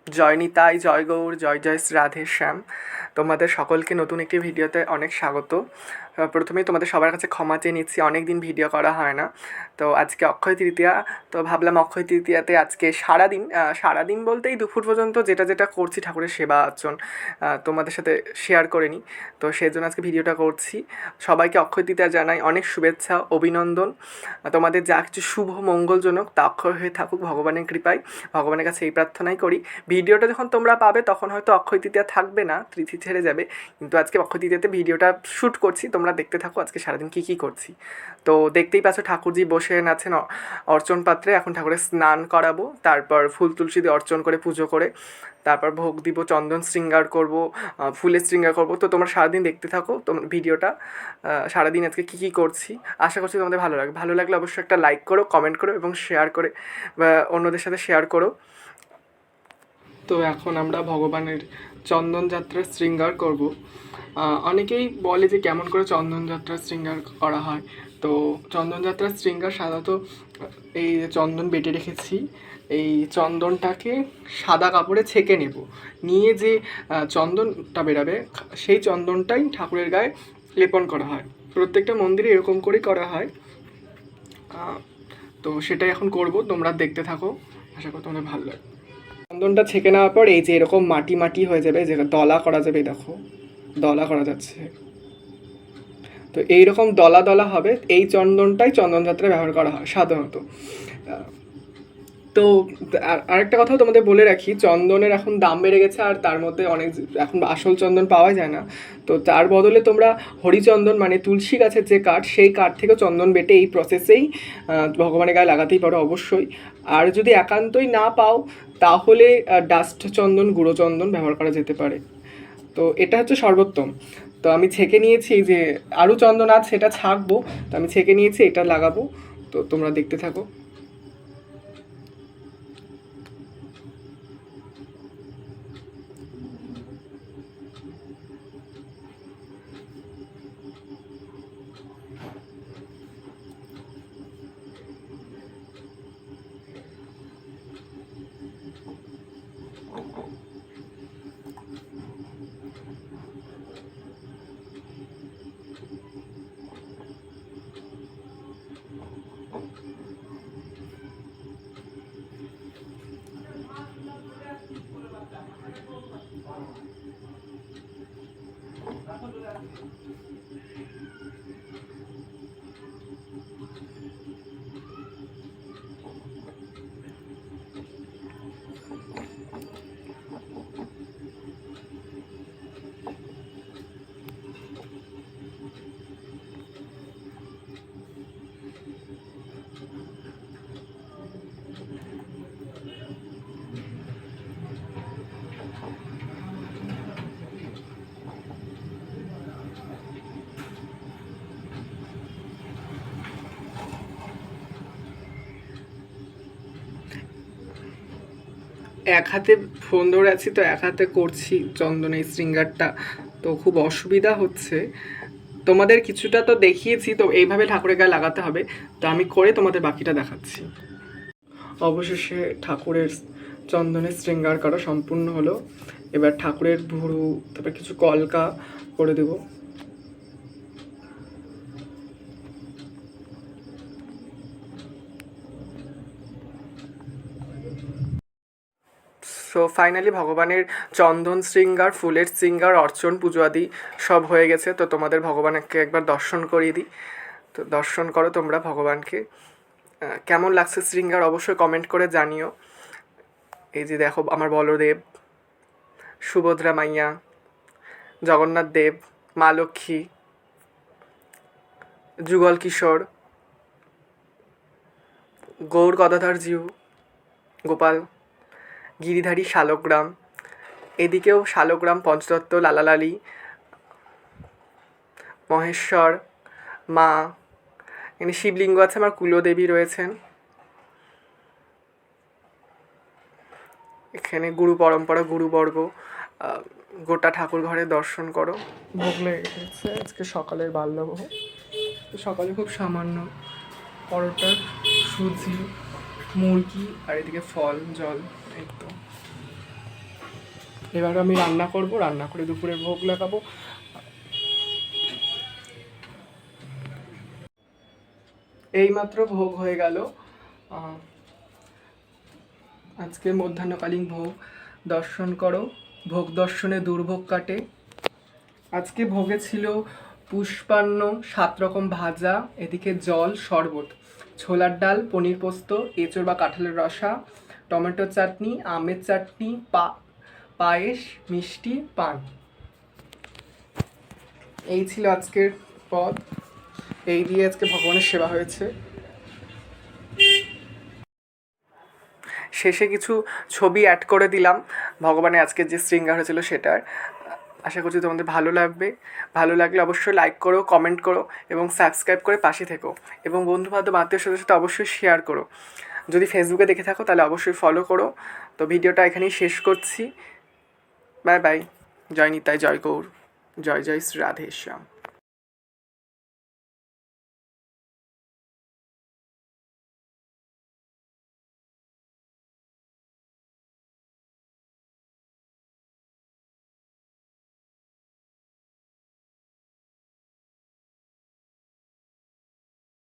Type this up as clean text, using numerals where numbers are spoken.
জয় নিতাই, জয় গৌর, জয় জয় শ্রী রাধে শ্যাম। তোমাদের সকলকে নতুন একটি ভিডিওতে অনেক স্বাগত। প্রথমেই তোমাদের সবার কাছে ক্ষমা চেয়ে নিচ্ছি, অনেক দিন ভিডিও করা হয় না। তো আজকে অক্ষয় তৃতীয়া, তো ভাবলাম অক্ষয় তৃতীয়াতে আজকে সারাদিন বলতেই দুপুর পর্যন্ত যেটা যেটা করছি ঠাকুরের সেবা অর্চন তোমাদের সাথে শেয়ার করে নিই। তো সেই জন্য আজকে ভিডিওটা করছি। সবাইকে অক্ষয় তৃতীয়া জানাই অনেক শুভেচ্ছা, অভিনন্দন। তোমাদের যা কিছু শুভ মঙ্গলজনক তা অক্ষয় হয়ে থাকুক ভগবানের কৃপায়। ভগবানের কাছে এই প্রার্থনাই করি। ভিডিওটা যখন তোমরা পাবে তখন হয়তো অক্ষয় তৃতীয়া থাকবে না, তিথি ছেড়ে যাবে, কিন্তু আজকে অক্ষয় তৃতীয়াতে ভিডিওটা শ্যুট করছি, তোমরা দেখতে থাকো আজকে সারাদিন কী কী করছি। তো দেখতেই পাচ্ছ ঠাকুরজি বসে আছেন অর্চন পাত্রে। এখন ঠাকুরের স্নান করাবো, তারপর ফুল তুলসী দিয়ে অর্চন করে পুজো করে তারপর ভোগ দিব, চন্দন শৃঙ্গার করব, ফুলের শৃঙ্গার করব। তো তোমরা সারাদিন দেখতে থাকো তোমার ভিডিওটা, সারাদিন আজকে কী কী করছি। আশা করছি তোমাদের ভালো লাগলে অবশ্যই একটা লাইক করো, কমেন্ট করো এবং শেয়ার করে অন্যদের সাথে শেয়ার করো। তো এখন আমরা ভগবানের চন্দনযাত্রার শৃঙ্গার করব। অনেকেই বলে যে কেমন করে চন্দনযাত্রার শৃঙ্গার করা হয়। তো চন্দনযাত্রার শৃঙ্গার সাধারণত এই চন্দন বেটে রেখেছি, এই চন্দনটাকে সাদা কাপড়ে ছেঁকে নেব, নিয়ে যে চন্দনটা বেরাবে সেই চন্দনটাই ঠাকুরের গায়ে লেপন করা হয়। প্রত্যেকটা মন্দিরে এরকম করেই করা হয়। তো সেটাই এখন করব, তোমরা দেখতে থাকো, আশা করি তোমাদের ভালো লাগে। চন্দনটা ছেঁকে নেওয়ার পর এই যে এরকম মাটি মাটি হয়ে যাবে, যে দলা করা যাবে, দেখো দলা করা যাচ্ছে। তো এইরকম দলা দলা হবে, এই চন্দনটাই চন্দনযাত্রায় ব্যবহার করা হয় সাধারণত। তো আরেকটা কথাও তোমাদের বলে রাখি, চন্দনের এখন দাম বেড়ে গেছে, আর তার মধ্যে এখন আসল চন্দন পাওয়া যায় না। তো তার বদলে তোমরা হরিচন্দন মানে তুলসী গাছের যে কাঠ, সেই কাঠ থেকে চন্দন বেটে এই প্রসেসেই ভগবানের গায়ে লাগাতেই পারো অবশ্যই। আর যদি একান্তই না পাও তাহলে ডাস্ট চন্দন, গুঁড়ো চন্দন ব্যবহার করা যেতে পারে। তো এটা হচ্ছে সর্বোত্তম। তো আমি ছেঁকে নিয়েছি, যে আরও চন্দন আছে সেটা ছাঁকবো, তো আমি ছেঁকে নিয়েছি, এটা লাগাবো। তো তোমরা দেখতে থাকো। এক হাতে ফোন ধরে আছি, তো এক হাতে করছি চন্দনের শৃঙ্গারটা, তো খুব অসুবিধা হচ্ছে। তোমাদের কিছুটা তো দেখিয়েছি, তো এইভাবে ঠাকুরের গায়ে লাগাতে হবে। তো আমি করে তোমাদের বাকিটা দেখাচ্ছি। অবশেষে ঠাকুরের চন্দনের শৃঙ্গার করা সম্পূর্ণ হলো। এবার ঠাকুরের ভুরু, তারপর কিছু কলকা করে দেবো। সো ফাইনালি ভগবানের চন্দন শৃঙ্গার, ফুলের শৃঙ্গার, অর্চন, পুজো আদি সব হয়ে গেছে। তো তোমাদের ভগবানকে একবার দর্শন করিয়ে দিই। তো দর্শন করো তোমরা ভগবানকে। কেমন লাগছে শৃঙ্গার অবশ্যই কমেন্ট করে জানিও। এই যে দেখো আমার বলদেব, সুভদ্রা মাইয়া, জগন্নাথ দেব, মা লক্ষ্মী, যুগল কিশোর, গৌর গদাধর জিউ, গোপাল, গিরিধারী শালগ্রাম, এদিকেও শালগ্রাম, পঞ্চদত্ত, লালালালি, মহেশ্বর, মা, এখানে শিবলিঙ্গ আছে, আমার কুলদেবী রয়েছেন, এখানে গুরু পরম্পরা, গুরুবর্গ, গোটা ঠাকুর ঘরে দর্শন করো। ভোগ লেগে গেছে আজকে সকালের বাল্যভোগ। সকালে খুব সামান্য পরোটা, সুজি, মুরগি, আর এদিকে ফল, জল, এই তো। এবার আমি রান্না করব, রান্না করে দুপুরে ভোগ লাগাবো। এইমাত্র ভোগ হয়ে গেল, আজকে মধ্যাহ্নকালীন ভোগ দর্শন করো, ভোগ দর্শনে দুর্ভোগ কাটে। আজকে ভোগে ছিল পুষ্পান্ন, 7 রকম ভাজা, এদিকে জল, শরবত, ছোলার ডাল, পনির পোস্ত, এঁচোড় বা কাঁঠালের রসা, টমেটো চাটনি, আমের চাটনি, পায়েস, মিষ্টি, পান। এই ছিল আজকের পদ। এই দিয়ে আজকে ভগবানের সেবা হয়েছে। শেষে কিছু ছবি অ্যাড করে দিলাম ভগবানের আজকের যে শৃঙ্গার হয়েছিল সেটার। আশা করছি তোমাদের ভালো লাগবে। ভালো লাগলে অবশ্যই লাইক করো, কমেন্ট করো এবং সাবস্ক্রাইব করে পাশে থেকো, এবং বন্ধুবান্ধব আত্মীয় স্বজনের সাথে অবশ্যই শেয়ার করো। যদি ফেসবুকে দেখে থাকো তাহলে অবশ্যই ফলো করো। তো ভিডিওটা এখানেই শেষ করছি। Bye bye. জয় নিতাই, জয় গৌর, জয় জয় শ্রী রাধেশ্যাম।